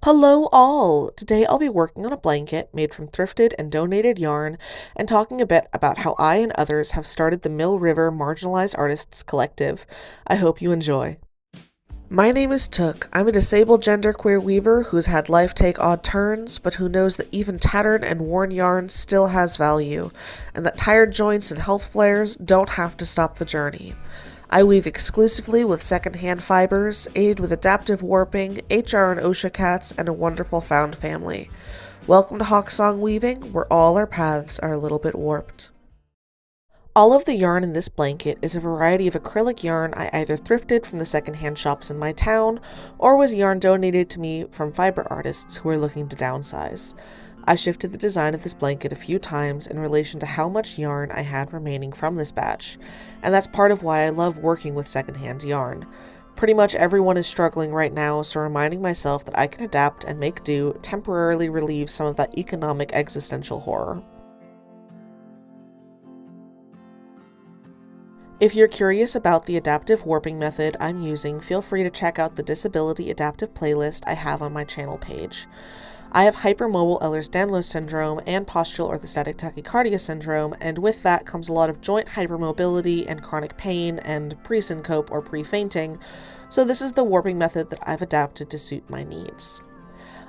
Hello all! Today I'll be working on a blanket made from thrifted and donated yarn and talking a bit about how I and others have started the Mill River Marginalized Artists Collective. I hope you enjoy. My name is Took. I'm a disabled genderqueer weaver who's had life take odd turns, but who knows that even tattered and worn yarn still has value, and that tired joints and health flares don't have to stop the journey. I weave exclusively with secondhand fibers, aided with adaptive warping, HR and OSHA cats, and a wonderful found family. Welcome to Hawksong Weaving, where all our paths are a little bit warped. All of the yarn in this blanket is a variety of acrylic yarn I either thrifted from the secondhand shops in my town, or was yarn donated to me from fiber artists who are looking to downsize. I shifted the design of this blanket a few times in relation to how much yarn I had remaining from this batch, and that's part of why I love working with secondhand yarn. Pretty much everyone is struggling right now, so reminding myself that I can adapt and make do temporarily relieves some of that economic existential horror. If you're curious about the adaptive warping method I'm using, feel free to check out the Disability Adaptive playlist I have on my channel page. I have hypermobile Ehlers-Danlos syndrome and postural orthostatic tachycardia syndrome, and with that comes a lot of joint hypermobility and chronic pain and pre-syncope or pre-fainting, so this is the warping method that I've adapted to suit my needs.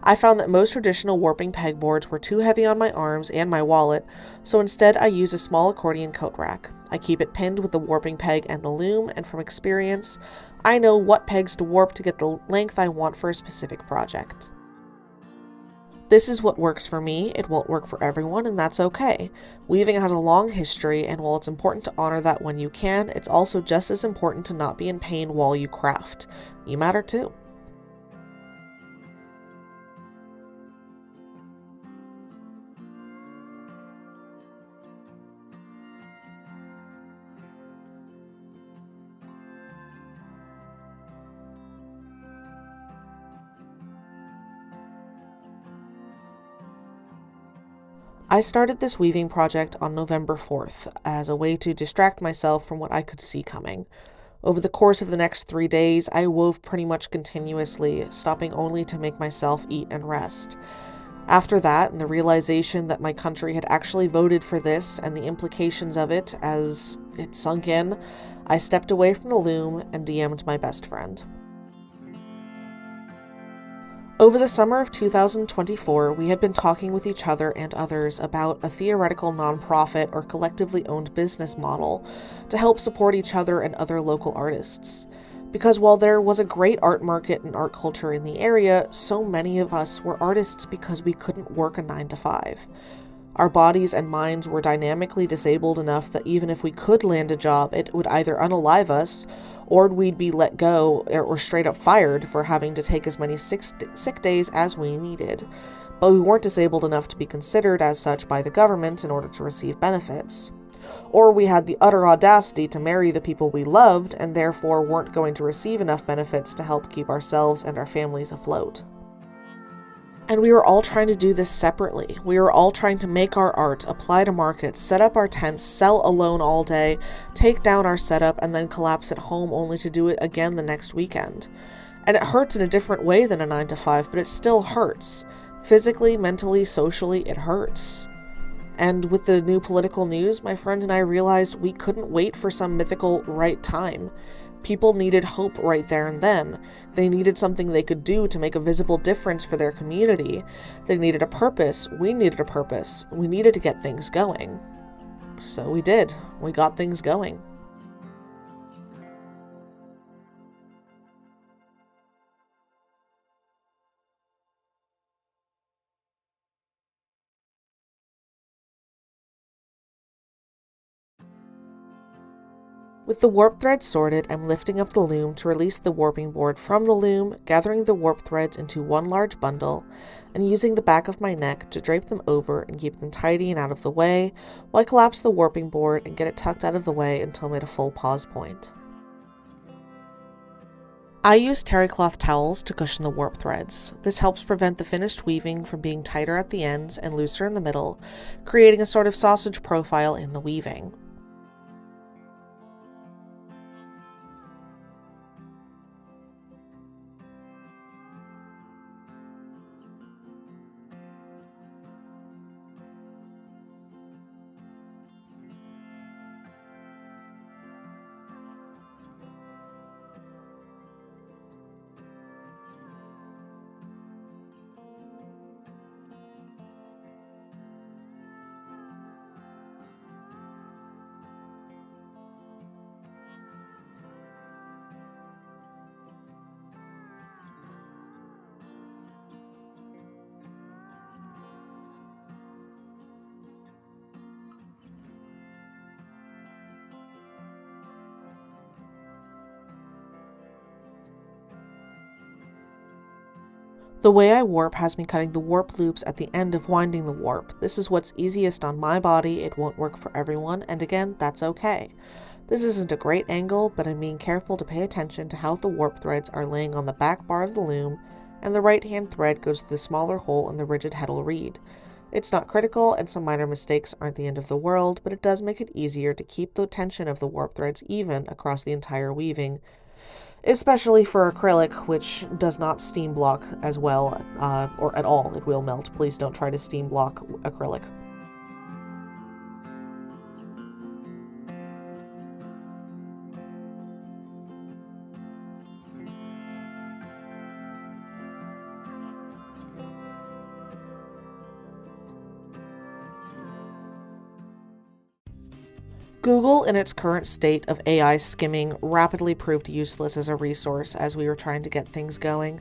I found that most traditional warping pegboards were too heavy on my arms and my wallet, so instead I use a small accordion coat rack. I keep it pinned with the warping peg and the loom, and from experience, I know what pegs to warp to get the length I want for a specific project. This is what works for me. It won't work for everyone, and that's okay. Weaving has a long history, and while it's important to honor that when you can, it's also just as important to not be in pain while you craft. You matter too. I started this weaving project on November 4th as a way to distract myself from what I could see coming. Over the course of the next 3 days, I wove pretty much continuously, stopping only to make myself eat and rest. After that, and the realization that my country had actually voted for this and the implications of it as it sunk in, I stepped away from the loom and DM'd my best friend. Over the summer of 2024, we had been talking with each other and others about a theoretical nonprofit or collectively owned business model to help support each other and other local artists. Because while there was a great art market and art culture in the area, so many of us were artists because we couldn't work a 9 to 5. Our bodies and minds were dynamically disabled enough that even if we could land a job, it would either unalive us or we'd be let go or straight up fired for having to take as many sick days as we needed. But we weren't disabled enough to be considered as such by the government in order to receive benefits. Or we had the utter audacity to marry the people we loved and therefore weren't going to receive enough benefits to help keep ourselves and our families afloat. And we were all trying to do this separately. We were all trying to make our art, apply to markets, set up our tents, sell alone all day, take down our setup, and then collapse at home only to do it again the next weekend. And it hurts in a different way than a 9 to 5, but it still hurts. Physically, mentally, socially, it hurts. And with the new political news, my friend and I realized we couldn't wait for some mythical right time. People needed hope right there and then. They needed something they could do to make a visible difference for their community. They needed a purpose. We needed a purpose. We needed to get things going. So we did. We got things going. With the warp thread sorted, I'm lifting up the loom to release the warping board from the loom, gathering the warp threads into one large bundle, and using the back of my neck to drape them over and keep them tidy and out of the way, while I collapse the warping board and get it tucked out of the way until I'm at a full pause point. I use terry cloth towels to cushion the warp threads. This helps prevent the finished weaving from being tighter at the ends and looser in the middle, creating a sort of sausage profile in the weaving. The way I warp has me cutting the warp loops at the end of winding the warp. This is what's easiest on my body. It won't work for everyone, and again, that's okay. This isn't a great angle, but I'm being careful to pay attention to how the warp threads are laying on the back bar of the loom, and the right-hand thread goes to the smaller hole in the rigid heddle reed. It's not critical, and some minor mistakes aren't the end of the world, but it does make it easier to keep the tension of the warp threads even across the entire weaving, especially for acrylic, which does not steam block as well, or at all. It will melt. Please don't try to steam block acrylic. Google, in its current state of AI skimming, rapidly proved useless as a resource as we were trying to get things going.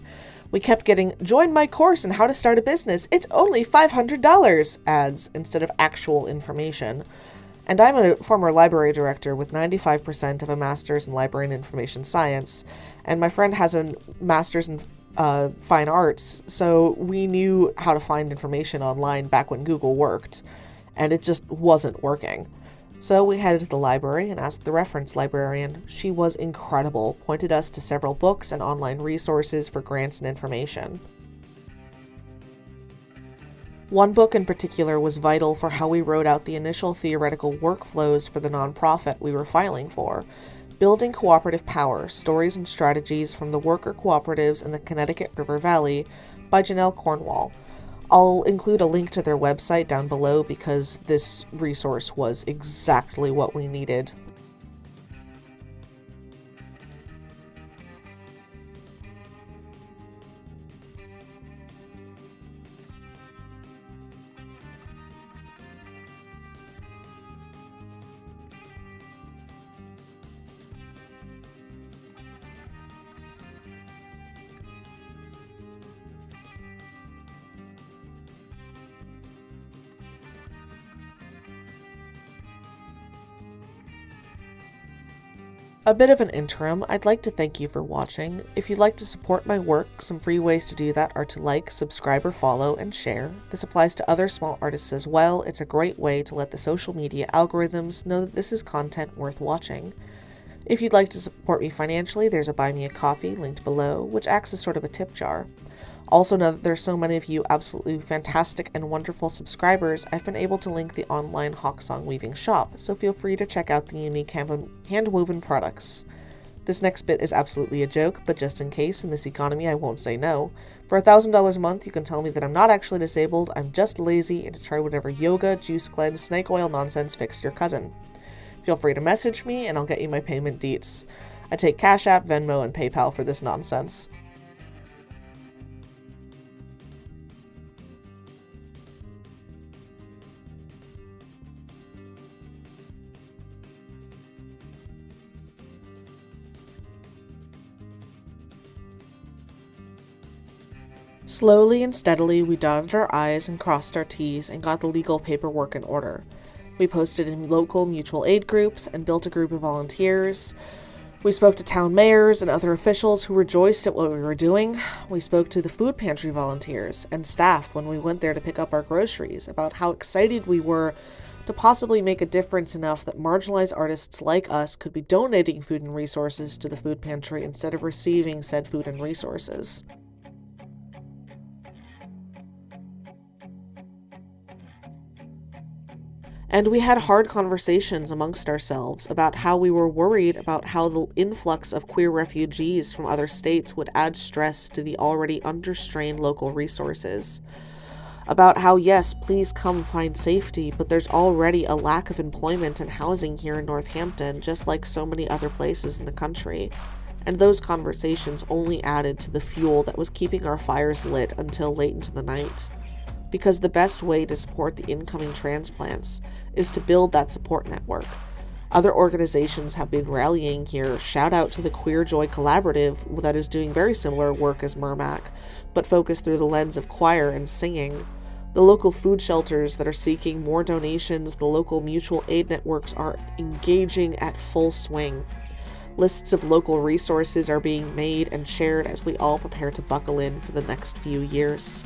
We kept getting, "Join my course on how to start a business. It's only $500 ads instead of actual information. And I'm a former library director with 95% of a master's in library and information science, and my friend has a master's in fine arts, so we knew how to find information online back when Google worked, and it just wasn't working. So we headed to the library and asked the reference librarian. She was incredible, pointed us to several books and online resources for grants and information. One book in particular was vital for how we wrote out the initial theoretical workflows for the nonprofit we were filing for. Building Cooperative Power, Stories and Strategies from the Worker Cooperatives in the Connecticut River Valley by Janelle Cornwall. I'll include a link to their website down below because this resource was exactly what we needed. A bit of an interim, I'd like to thank you for watching. If you'd like to support my work, some free ways to do that are to like, subscribe, or follow, and share. This applies to other small artists as well. It's a great way to let the social media algorithms know that this is content worth watching. If you'd like to support me financially, there's a Buy Me a Coffee linked below, which acts as sort of a tip jar. Also know that there's so many of you absolutely fantastic and wonderful subscribers, I've been able to link the online Hawksong Weaving shop, so feel free to check out the unique hand-woven products. This next bit is absolutely a joke, but just in case, in this economy I won't say no. For $1,000 a month, you can tell me that I'm not actually disabled, I'm just lazy, and to try whatever yoga, juice cleanse, snake oil nonsense fixed your cousin. Feel free to message me, and I'll get you my payment deets. I take Cash App, Venmo, and PayPal for this nonsense. Slowly and steadily, we dotted our I's and crossed our T's and got the legal paperwork in order. We posted in local mutual aid groups and built a group of volunteers. We spoke to town mayors and other officials who rejoiced at what we were doing. We spoke to the food pantry volunteers and staff when we went there to pick up our groceries about how excited we were to possibly make a difference enough that marginalized artists like us could be donating food and resources to the food pantry instead of receiving said food and resources. And we had hard conversations amongst ourselves about how we were worried about how the influx of queer refugees from other states would add stress to the already understrained local resources. About how, yes, please come find safety, but there's already a lack of employment and housing here in Northampton, just like so many other places in the country. And those conversations only added to the fuel that was keeping our fires lit until late into the night. Because the best way to support the incoming transplants is to build that support network. Other organizations have been rallying here. Shout out to the Queer Joy Collaborative that is doing very similar work as Mermac, but focused through the lens of choir and singing. The local food shelters that are seeking more donations, the local mutual aid networks are engaging at full swing. Lists of local resources are being made and shared as we all prepare to buckle in for the next few years.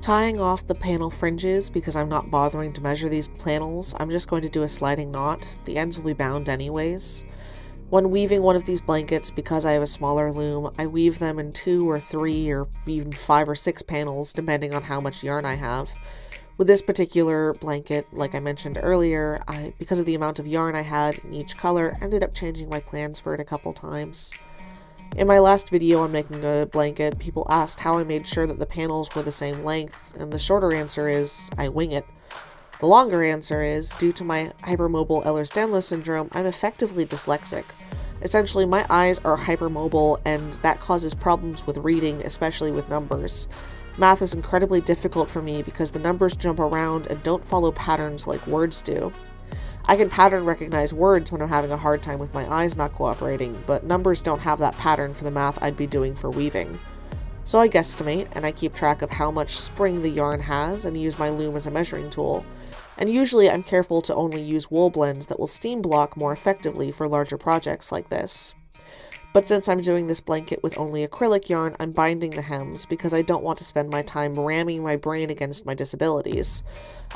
Tying off the panel fringes, because I'm not bothering to measure these panels, I'm just going to do a sliding knot. The ends will be bound anyways. When weaving one of these blankets, because I have a smaller loom, I weave them in 2 or 3 or even 5 or 6 panels, depending on how much yarn I have. With this particular blanket, like I mentioned earlier, because of the amount of yarn I had in each color, ended up changing my plans for it a couple times. In my last video on making a blanket, people asked how I made sure that the panels were the same length, and the shorter answer is, I wing it. The longer answer is, due to my hypermobile Ehlers-Danlos syndrome, I'm effectively dyslexic. Essentially, my eyes are hypermobile, and that causes problems with reading, especially with numbers. Math is incredibly difficult for me because the numbers jump around and don't follow patterns like words do. I can pattern recognize words when I'm having a hard time with my eyes not cooperating, but numbers don't have that pattern for the math I'd be doing for weaving. So I guesstimate, and I keep track of how much spring the yarn has and use my loom as a measuring tool. And usually I'm careful to only use wool blends that will steam block more effectively for larger projects like this. But since I'm doing this blanket with only acrylic yarn, I'm binding the hems because I don't want to spend my time ramming my brain against my disabilities.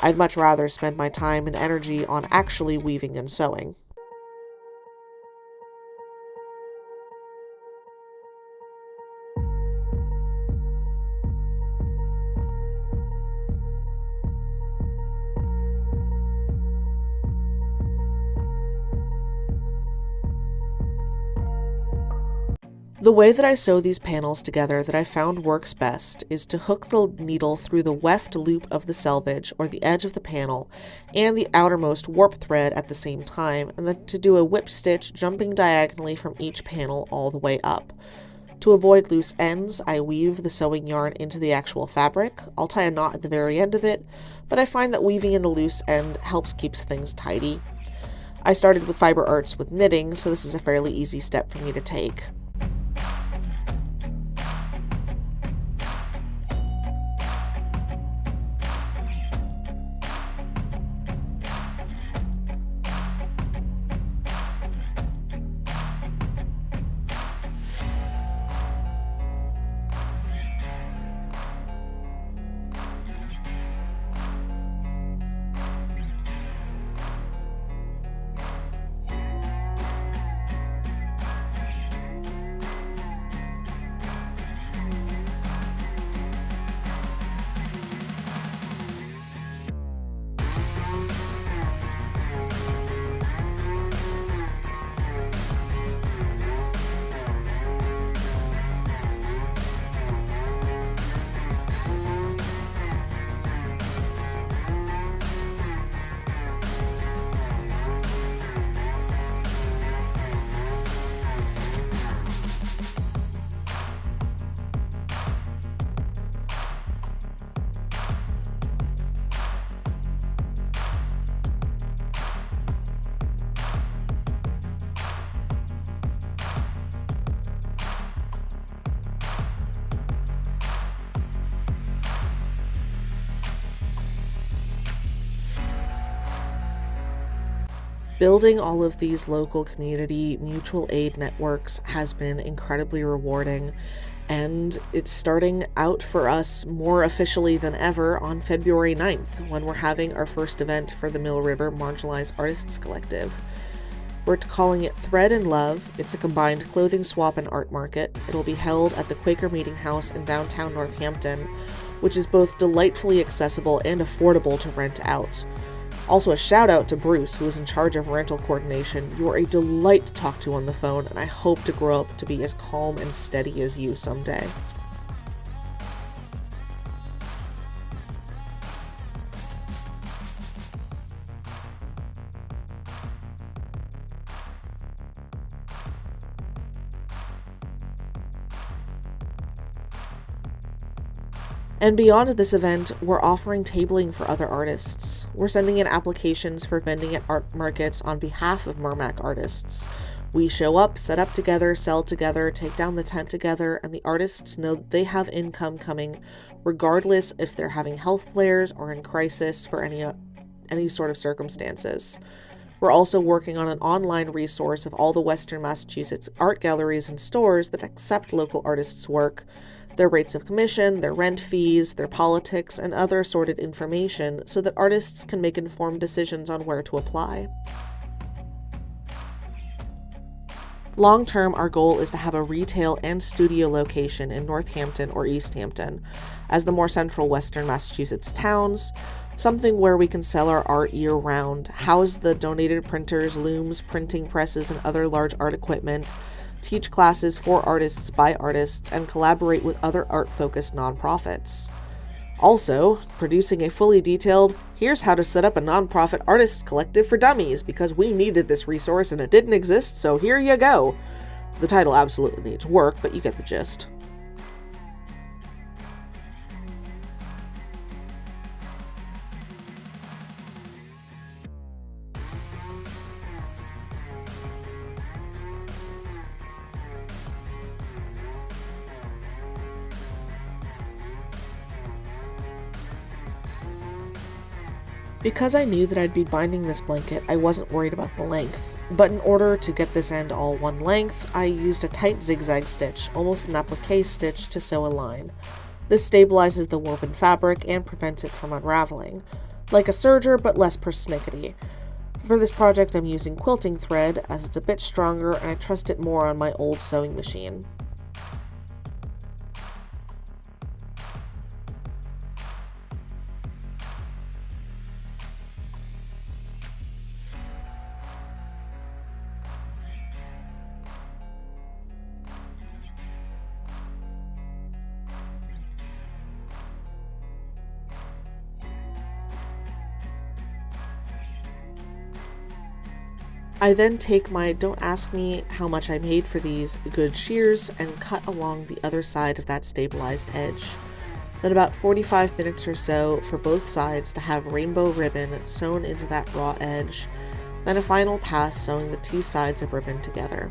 I'd much rather spend my time and energy on actually weaving and sewing. The way that I sew these panels together that I found works best is to hook the needle through the weft loop of the selvage, or the edge of the panel, and the outermost warp thread at the same time, and then to do a whip stitch jumping diagonally from each panel all the way up. To avoid loose ends, I weave the sewing yarn into the actual fabric. I'll tie a knot at the very end of it, but I find that weaving in the loose end helps keep things tidy. I started with fiber arts with knitting, so this is a fairly easy step for me to take. Building all of these local community mutual aid networks has been incredibly rewarding, and it's starting out for us more officially than ever on February 9th, when we're having our first event for the Mill River Marginalized Artists Collective. We're calling it Thread and Love. It's a combined clothing swap and art market. It'll be held at the Quaker Meeting House in downtown Northampton, which is both delightfully accessible and affordable to rent out. Also, a shout out to Bruce, who is in charge of rental coordination. You are a delight to talk to on the phone, and I hope to grow up to be as calm and steady as you someday. And beyond this event, we're offering tabling for other artists. We're sending in applications for vending at art markets on behalf of Mermack artists. We show up, set up together, sell together, take down the tent together, and the artists know that they have income coming, regardless if they're having health flares or in crisis for any sort of circumstances. We're also working on an online resource of all the Western Massachusetts art galleries and stores that accept local artists' work, their rates of commission, their rent fees, their politics, and other assorted information so that artists can make informed decisions on where to apply. Long term, our goal is to have a retail and studio location in Northampton or East Hampton, as the more central Western Massachusetts towns, something where we can sell our art year-round, house the donated printers, looms, printing presses, and other large art equipment, teach classes for artists by artists, and collaborate with other art-focused nonprofits. Also, producing a fully detailed, here's how to set up a nonprofit artists collective for dummies, because we needed this resource and it didn't exist, so here you go. The title absolutely needs work, but you get the gist. Because I knew that I'd be binding this blanket, I wasn't worried about the length, but in order to get this end all one length, I used a tight zigzag stitch, almost an applique stitch, to sew a line. This stabilizes the woven fabric and prevents it from unraveling. Like a serger, but less persnickety. For this project, I'm using quilting thread, as it's a bit stronger and I trust it more on my old sewing machine. I then take my don't ask me how much I made for these good shears and cut along the other side of that stabilized edge. Then about 45 minutes or so for both sides to have rainbow ribbon sewn into that raw edge, then a final pass sewing the two sides of ribbon together.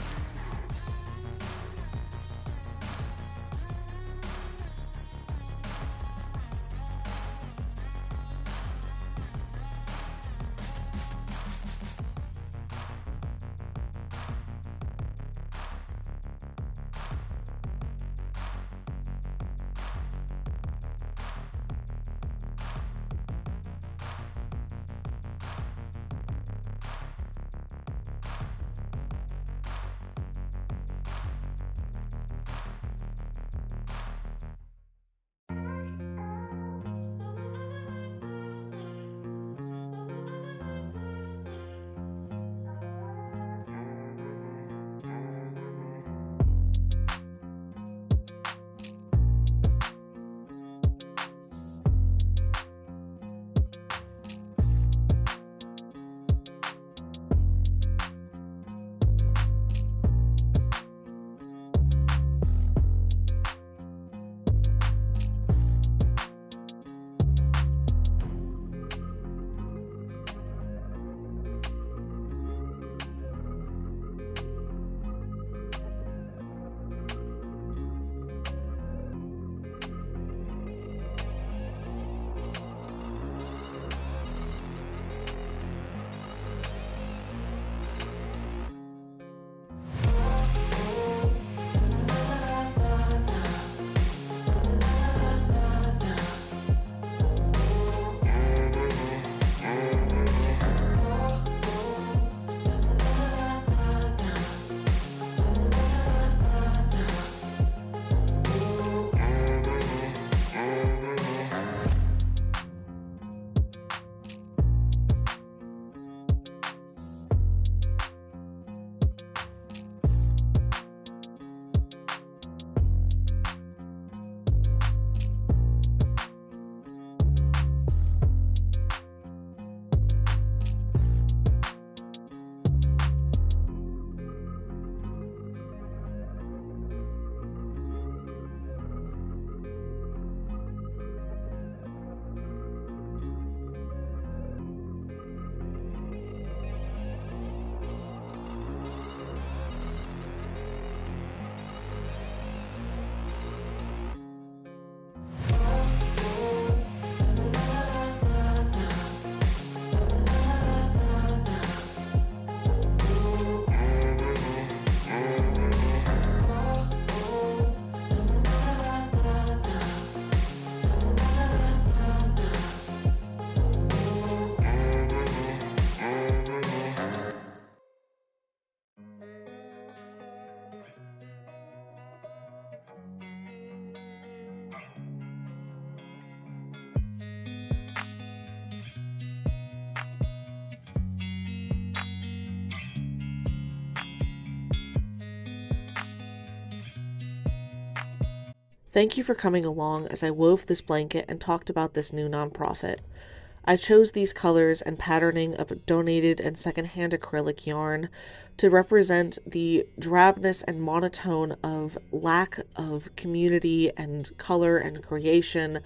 Thank you for coming along as I wove this blanket and talked about this new nonprofit. I chose these colors and patterning of donated and secondhand acrylic yarn to represent the drabness and monotone of lack of community and color and creation,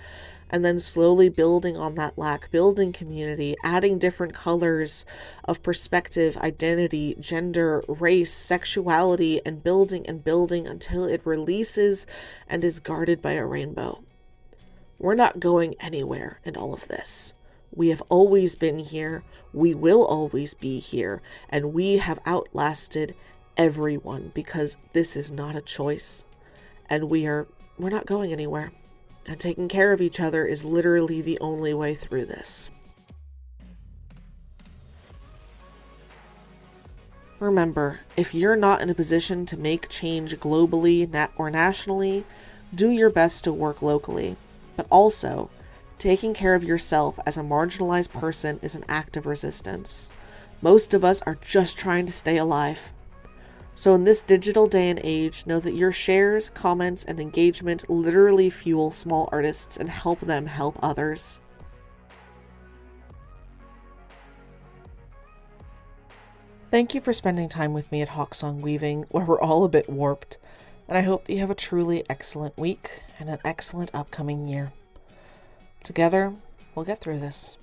and then slowly building on that lack, building community, adding different colors of perspective, identity, gender, race, sexuality, and building until it releases and is guarded by a rainbow. We're not going anywhere in all of this. We have always been here, we will always be here, and we have outlasted everyone because this is not a choice. And we're not going anywhere. And taking care of each other is literally the only way through this. Remember, if you're not in a position to make change globally or nationally, do your best to work locally. But also, taking care of yourself as a marginalized person is an act of resistance. Most of us are just trying to stay alive. So in this digital day and age, know that your shares, comments, and engagement literally fuel small artists and help them help others. Thank you for spending time with me at Hawksong Weaving, where we're all a bit warped, and I hope that you have a truly excellent week and an excellent upcoming year. Together, we'll get through this.